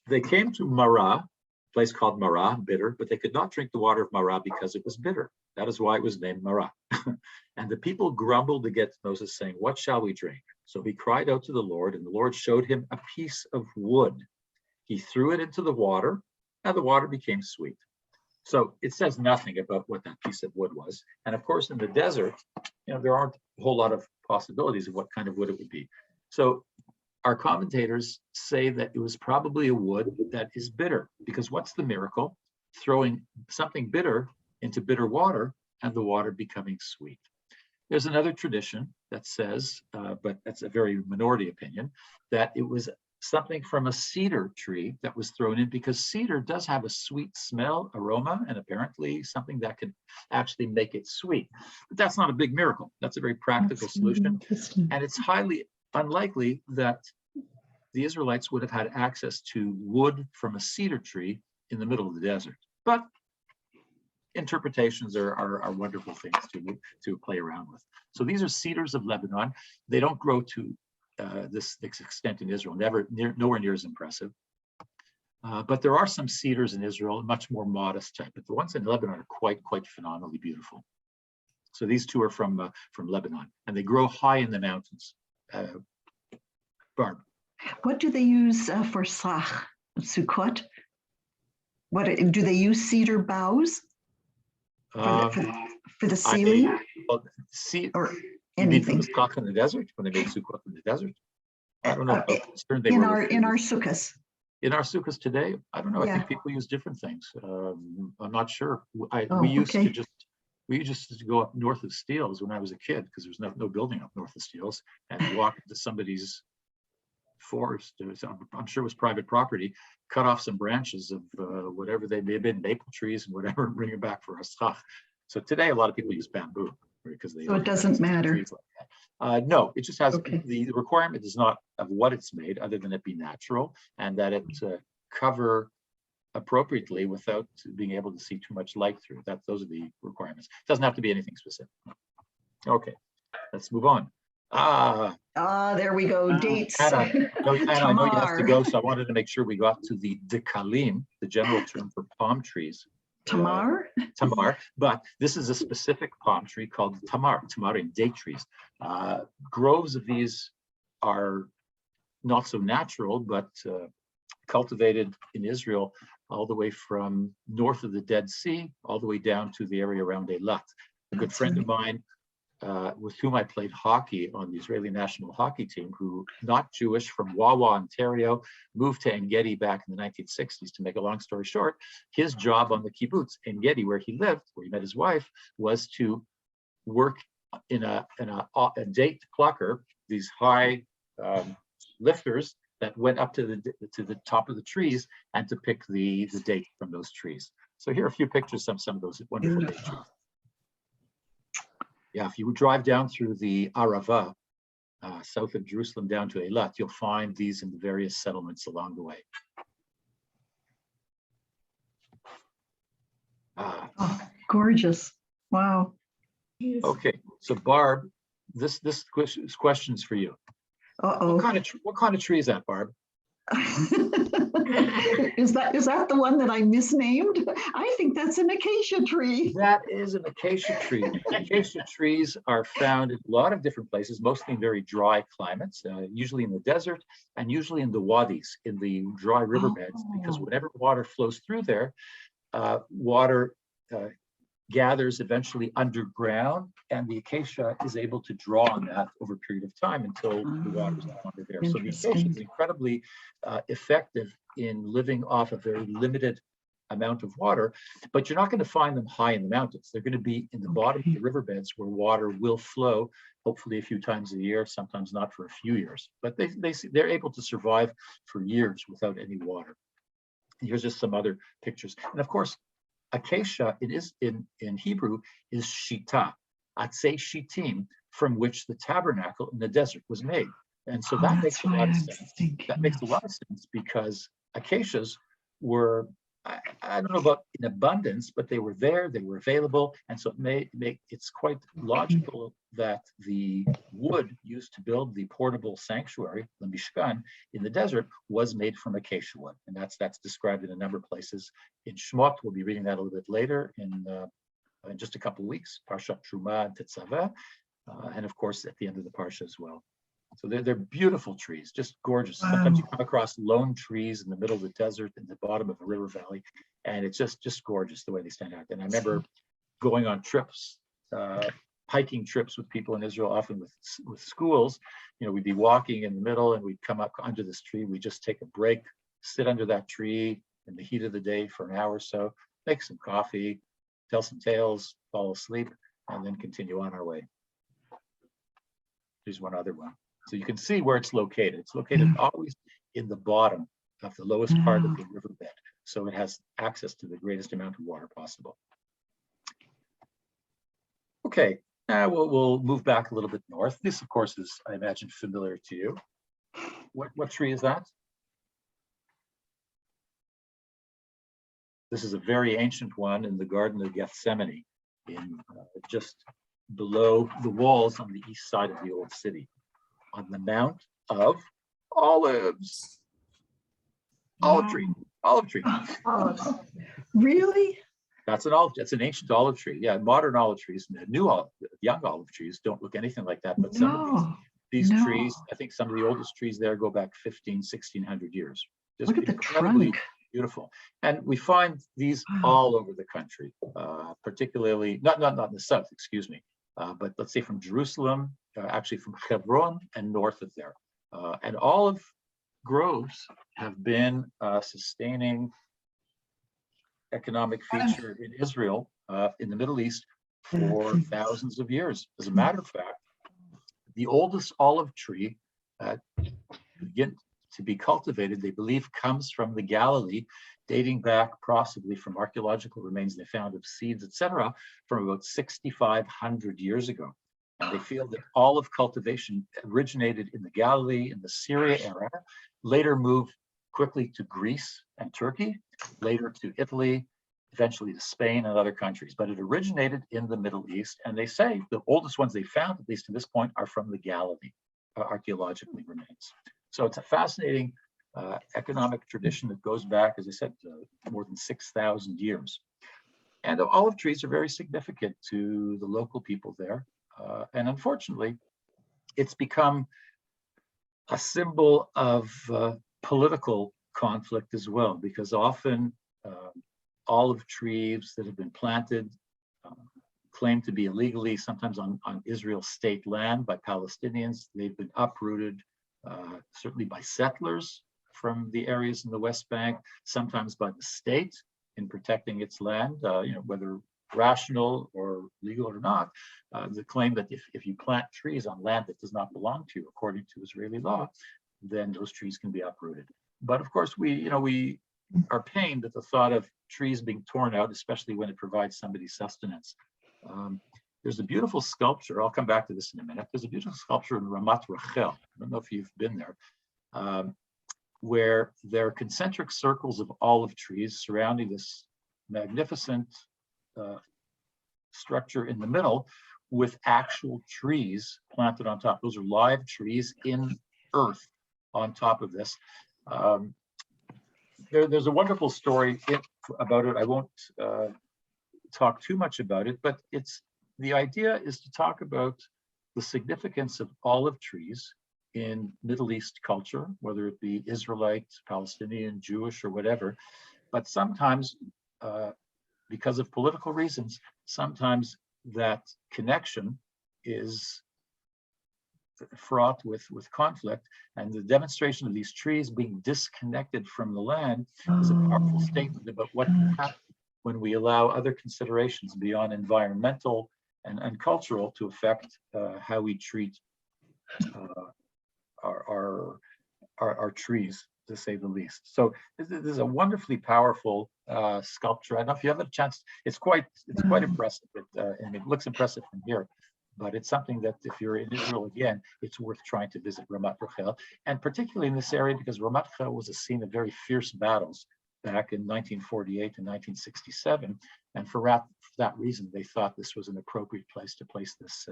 They came to Marah, a place called Marah, bitter, but they could not drink the water of Marah because it was bitter. That is why it was named Marah. And the people grumbled against Moses, saying, "What shall we drink?" So he cried out to the Lord, and the Lord showed him a piece of wood. He threw it into the water, and the water became sweet. So it says nothing about what that piece of wood was. And of course, in the desert, there aren't a whole lot of possibilities of what kind of wood it would be. So our commentators say that it was probably a wood that is bitter, because what's the miracle? Throwing something bitter into bitter water and the water becoming sweet. There's another tradition that says, but that's a very minority opinion, that it was something from a cedar tree that was thrown in, because cedar does have a sweet smell, aroma, and apparently something that can actually make it sweet. But that's not a big miracle. That's a very practical solution. And it's highly unlikely that the Israelites would have had access to wood from a cedar tree in the middle of the desert. But interpretations are wonderful things to play around with. So these are cedars of Lebanon. They don't grow to this extent in Israel, nowhere near as impressive. But there are some cedars in Israel, much more modest type, but the ones in Lebanon are quite phenomenally beautiful. So these two are from Lebanon, and they grow high in the mountains. Barb. What do they use for Sukkot? What do they use? Cedar boughs for the ceiling, or anything? In the desert, when they made Sukkot in the desert. I don't know. In our sukkahs. In our sukkahs today, I don't know. Yeah. I think people use different things. I'm not sure. We used to go up north of Steeles when I was a kid, because there was no building up north of Steeles, and walk into somebody's forest. I'm sure it was private property. Cut off some branches of whatever they may have been, maple trees and whatever, and bring it back for a schach. So today, a lot of people use bamboo because they. So it doesn't matter. Like no, it just has Okay. the requirement is not of what it's made, other than it be natural and that it cover appropriately without being able to see too much light through. Those are the requirements. It doesn't have to be anything specific. Okay, let's move on. There we go. Dates. Anna, I know you have to go, so I wanted to make sure we got to the dekalim, the general term for palm trees. Tamar? Tamar, but this is a specific palm tree called tamarim, date trees. Groves of these are not so natural, but cultivated in Israel all the way from north of the Dead Sea, all the way down to the area around Eilat. A good friend of mine, with whom I played hockey on the Israeli national hockey team, who, not Jewish, from Wawa, Ontario, moved to En-Gedi back in the 1960s. To make a long story short, his job on the kibbutz, En-Gedi, where he lived, where he met his wife, was to work in a date plucker, these high lifters that went up to the top of the trees and to pick the date from those trees. So here are a few pictures of some of those wonderful date trees. Yeah, if you drive down through the Arava, south of Jerusalem down to Eilat, you'll find these in the various settlements along the way. Gorgeous. Wow. Okay, so Barb, this question's for you. Uh-oh. What kind of tree is that, Barb? Is that the one that I misnamed? I think that's an acacia tree. That is an acacia tree. Acacia trees are found in a lot of different places, mostly in very dry climates, usually in the desert and usually in the wadis, in the dry riverbeds, because whenever water flows through there, water gathers eventually underground, and the acacia is able to draw on that over a period of time until the water is no longer there. So the acacia is incredibly effective in living off a very limited amount of water, but you're not going to find them high in the mountains. They're going to be in the bottom of the riverbeds where water will flow, hopefully a few times a year, sometimes not for a few years, but they're able to survive for years without any water. Here's just some other pictures. And of course, acacia, it is in Hebrew, is shita, atzei shitim, from which the tabernacle in the desert was made. And so that makes a lot of sense. That makes a lot of sense because acacias were, I don't know about in abundance, but they were there, they were available. And so it's quite logical that the wood used to build the portable sanctuary, the Mishkan, in the desert was made from acacia wood. And that's described in a number of places. In Shemot, we'll be reading that a little bit later in just a couple of weeks, Parashah Truma and Tetzaveh, and of course at the end of the Parsha as well. So they're beautiful trees, just gorgeous. Wow. Sometimes you come across lone trees in the middle of the desert in the bottom of a river valley, and it's just gorgeous the way they stand out. And I remember going on trips, hiking trips with people in Israel, often with schools. You know, we'd be walking in the middle and we'd come up under this tree. We'd just take a break, sit under that tree in the heat of the day for an hour or so, make some coffee, tell some tales, fall asleep, and then continue on our way. Here's one other one. So you can see where it's located. It's located always in the bottom of the lowest part of the riverbed. So it has access to the greatest amount of water possible. Okay, now we'll move back a little bit north. This, of course, is, I imagine, familiar to you. What tree is that? This is a very ancient one in the Garden of Gethsemane, in just below the walls on the east side of the old city, on the Mount of Olives. Olive tree. Olives. Really? That's an ancient olive tree. Yeah, modern olive trees, young olive trees don't look anything like that. But some of these trees, I think some of the oldest trees there go back 1600 years. Just look at the incredibly trunk. Beautiful. And we find these all over the country, particularly, not in the south, excuse me, but let's say from Jerusalem, actually from Hebron and north of there. And olive groves have been a sustaining economic feature in Israel, in the Middle East, for thousands of years. As a matter of fact, the oldest olive tree to be cultivated, they believe, comes from the Galilee, dating back possibly from archaeological remains they found of seeds, etc., from about 6,500 years ago. And they feel that olive cultivation originated in the Galilee in the Syria era, later moved quickly to Greece and Turkey, later to Italy, eventually to Spain and other countries. But it originated in the Middle East, and they say the oldest ones they found, at least to this point, are from the Galilee, archaeologically remains. So it's a fascinating economic tradition that goes back, as I said, more than 6,000 years. And the olive trees are very significant to the local people there. And unfortunately, it's become a symbol of political conflict as well, because often olive trees that have been planted claimed to be illegally, sometimes on Israel's state land by Palestinians. They've been uprooted, certainly by settlers from the areas in the West Bank, sometimes by the state in protecting its land, whether rational or legal or not. The claim that if you plant trees on land that does not belong to you, according to Israeli law, then those trees can be uprooted. But of course, we are pained at the thought of trees being torn out, especially when it provides somebody sustenance. There's a beautiful sculpture. I'll come back to this in a minute. There's a beautiful sculpture in Ramat Rachel. I don't know if you've been there, where there are concentric circles of olive trees surrounding this magnificent structure in the middle with actual trees planted on top. Those are live trees in earth on top of this. There's a wonderful story about it. I won't talk too much about it, but the idea is to talk about the significance of olive trees in Middle East culture, whether it be Israelite, Palestinian, Jewish, or whatever. But sometimes, because of political reasons, sometimes that connection is fraught with conflict, and the demonstration of these trees being disconnected from the land is a powerful statement about what can happen when we allow other considerations beyond environmental and cultural to affect how we treat our trees, to say the least. So this is a wonderfully powerful sculpture. I don't know if you have a chance. It's quite impressive, and it looks impressive from here. But it's something that if you're in Israel again, it's worth trying to visit Ramat Rachel, and particularly in this area because Ramat Rachel was a scene of very fierce battles back in 1948 and 1967, and for that reason, they thought this was an appropriate place to place this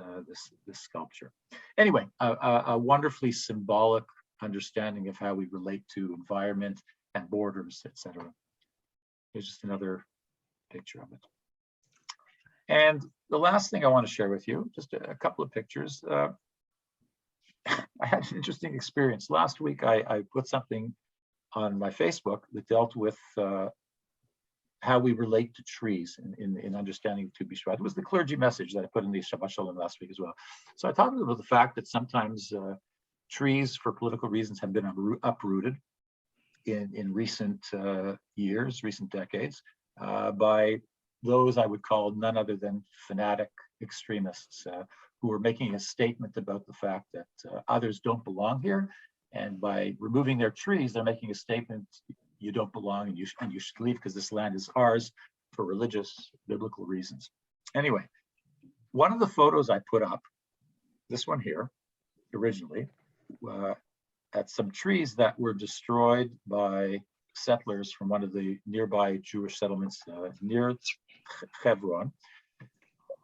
sculpture. Anyway, a wonderfully symbolic understanding of how we relate to environment and borders, etc. Here's just another picture of it. And the last thing I want to share with you, just a couple of pictures. I had an interesting experience. Last week, I put something on my Facebook that dealt with how we relate to trees in understanding Tu B'Shvat. It was the clergy message that I put in the Shabbat Shalom last week as well. So I talked about the fact that sometimes trees, for political reasons, have been uprooted in recent years, recent decades, by those I would call none other than fanatic extremists who are making a statement about the fact that others don't belong here. And by removing their trees, they're making a statement, you don't belong and you should leave because this land is ours for religious, biblical reasons. Anyway, one of the photos I put up, this one here, originally, at some trees that were destroyed by settlers from one of the nearby Jewish settlements near Hebron.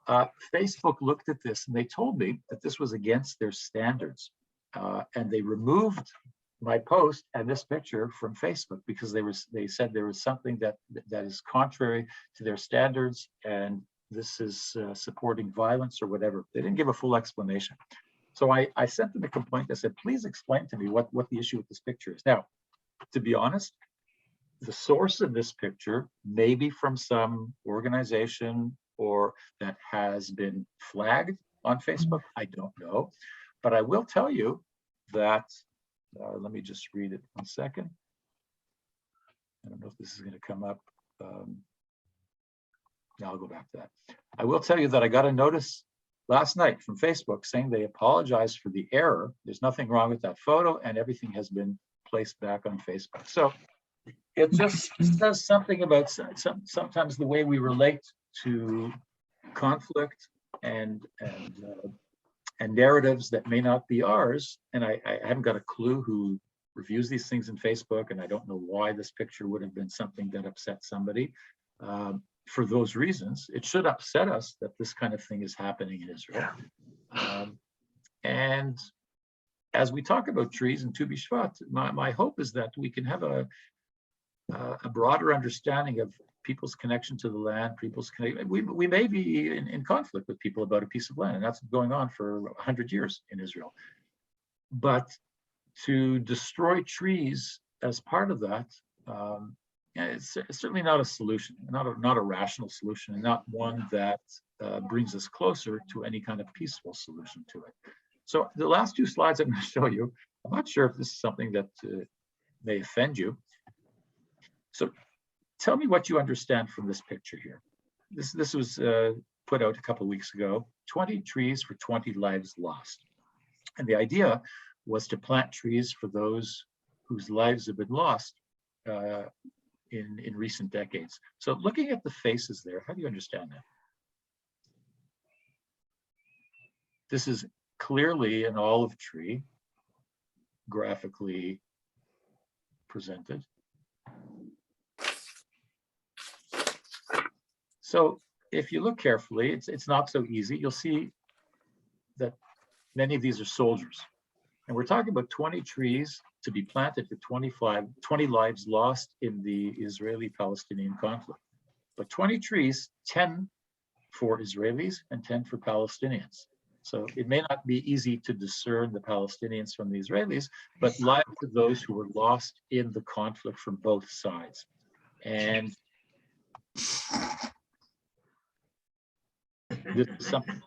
Facebook looked at this and they told me that this was against their standards. And they removed my post and this picture from Facebook because they said there was something that is contrary to their standards and this is supporting violence or whatever. They didn't give a full explanation. So I sent them a complaint. I said, please explain to me what the issue with this picture is. Now, to be honest, the source of this picture may be from some organization or that has been flagged on Facebook. I don't know. But I will tell you that, let me just read it 1 second. I don't know if this is going to come up. Now I'll go back to that. I will tell you that I got a notice last night from Facebook saying they apologized for the error. There's nothing wrong with that photo and everything has been placed back on Facebook. So it just says something about sometimes the way we relate to conflict and narratives that may not be ours. And I haven't got a clue who reviews these things in Facebook, and I don't know why this picture would have been something that upset somebody. For those reasons, it should upset us that this kind of thing is happening in Israel. And as we talk about trees and Tu B'Shvat, my hope is that we can have a broader understanding of people's connection to the land, we may be in conflict with people about a piece of land, and that's going on for 100 years in Israel. But to destroy trees as part of that, it's certainly not a solution, not a rational solution, and not one that brings us closer to any kind of peaceful solution to it. So the last 2 slides I'm going to show you, I'm not sure if this is something that may offend you. So tell me what you understand from this picture here. This was put out a couple of weeks ago, 20 trees for 20 lives lost. And the idea was to plant trees for those whose lives have been lost in recent decades. So looking at the faces there, how do you understand that? This is clearly an olive tree, graphically presented. So if you look carefully, it's not so easy. You'll see that many of these are soldiers. And we're talking about 20 trees to be planted for 20 lives lost in the Israeli-Palestinian conflict. But 20 trees, 10 for Israelis and 10 for Palestinians. So it may not be easy to discern the Palestinians from the Israelis, but lives of those who were lost in the conflict from both sides. And this is something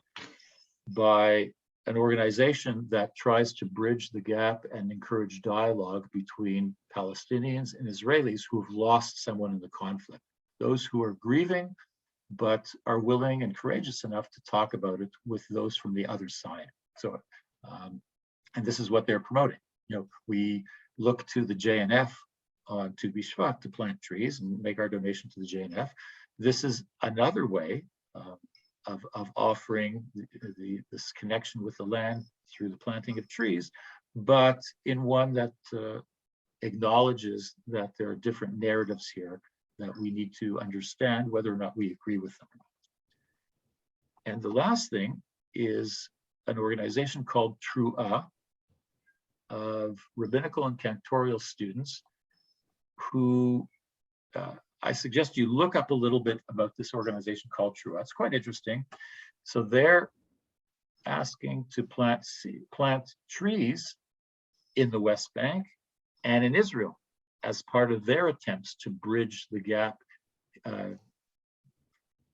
by an organization that tries to bridge the gap and encourage dialogue between Palestinians and Israelis who have lost someone in the conflict. Those who are grieving, but are willing and courageous enough to talk about it with those from the other side. So, and this is what they're promoting. You know, we look to the JNF on Tu B'Shvat to plant trees and make our donation to the JNF. This is another way of offering this connection with the land through the planting of trees, but in one that acknowledges that there are different narratives here that we need to understand whether or not we agree with them. And the last thing is an organization called Truah of rabbinical and cantorial students who I suggest you look up a little bit about this organization called Truah. It's quite interesting. So they're asking to plant trees in the West Bank and in Israel as part of their attempts to bridge the gap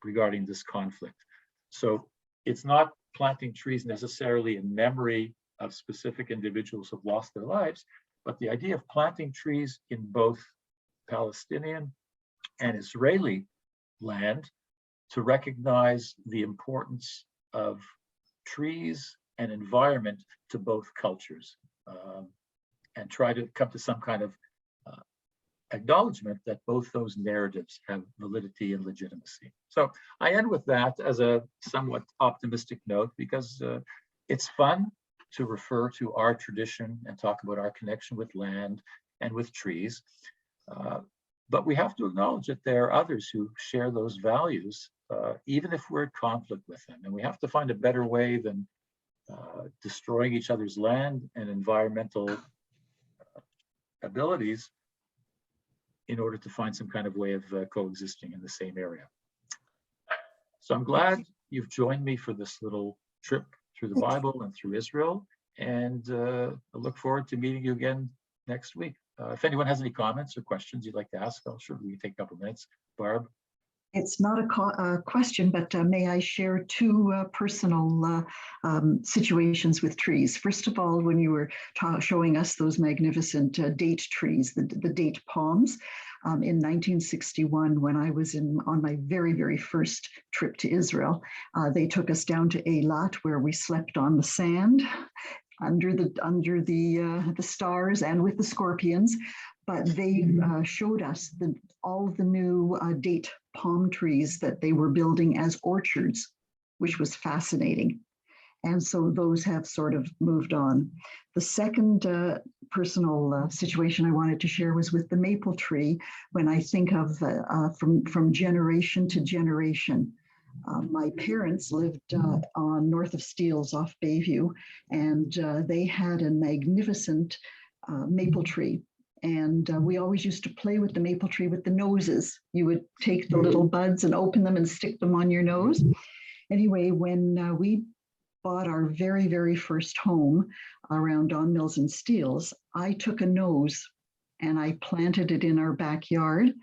regarding this conflict. So it's not planting trees necessarily in memory of specific individuals who have lost their lives, but the idea of planting trees in both Palestinian and Israeli land to recognize the importance of trees and environment to both cultures, and try to come to some kind of acknowledgement that both those narratives have validity and legitimacy. So I end with that as a somewhat optimistic note, because it's fun to refer to our tradition and talk about our connection with land and with trees. But we have to acknowledge that there are others who share those values, even if we're at conflict with them. And we have to find a better way than destroying each other's land and environmental abilities in order to find some kind of way of coexisting in the same area. So I'm glad you've joined me for this little trip through the Bible and through Israel. And I look forward to meeting you again next week. If anyone has any comments or questions you'd like to ask, I'm sure we can take a couple minutes. Barb? It's not a question, but may I share two personal situations with trees? First of all, when you were showing us those magnificent date trees, the date palms, in 1961, when I was on my very, very first trip to Israel, they took us down to Eilat, where we slept on the sand under the stars and with the scorpions. But they showed us all the new date palm trees that they were building as orchards, which was fascinating. And so those have sort of moved on. The second personal situation I wanted to share was with the maple tree. When I think of from generation to generation, my parents lived on north of Steeles off Bayview, and they had a magnificent maple tree. And we always used to play with the maple tree with the noses. You would take the little buds and open them and stick them on your nose. Anyway, when we bought our very, very first home around Don Mills and Steeles, I took a nose and I planted it in our backyard,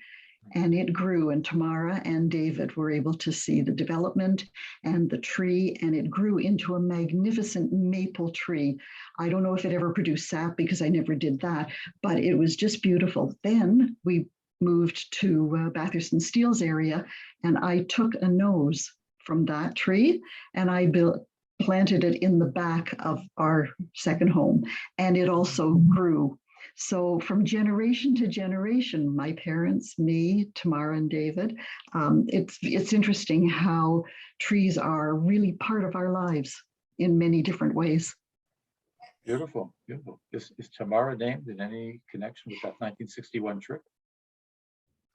and it grew, and Tamara and David were able to see the development and the tree, and it grew into a magnificent maple tree. I don't know if it ever produced sap because I never did that, but it was just beautiful. Then we moved to Bathurst and Steeles area, and I took a nose from that tree and I planted it in the back of our second home, and it also grew. So from generation to generation, my parents, me, Tamara and David, it's interesting how trees are really part of our lives in many different ways. Beautiful, beautiful. Is Tamara named in any connection with that 1961 trip?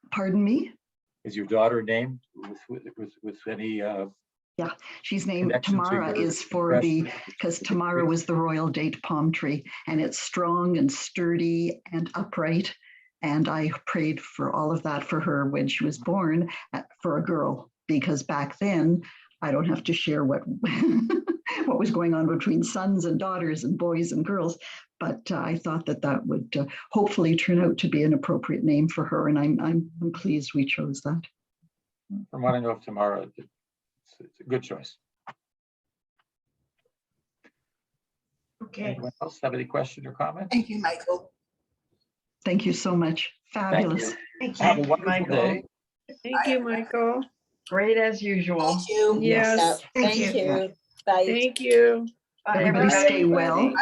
Pardon me? Is your daughter named with any She's named Connection to Tamara your is for the, fresh- because Tamara was the royal date palm tree, and it's strong and sturdy and upright. And I prayed for all of that for her when she was born, for a girl, because back then I don't have to share what what was going on between sons and daughters and boys and girls. But I thought that that would hopefully turn out to be an appropriate name for her, and I'm pleased we chose that. From what I know of Tamara, it's a good choice. Okay. Anyone else have any question or comment? Thank you, Michael. Thank you so much. Thank Fabulous. you. Thank Have a you. wonderful Michael. day. Thank you, Michael. Great as usual. Thank you. Yes, Thank Thank you. Bye. thank you. Bye, Everybody stay well. everybody.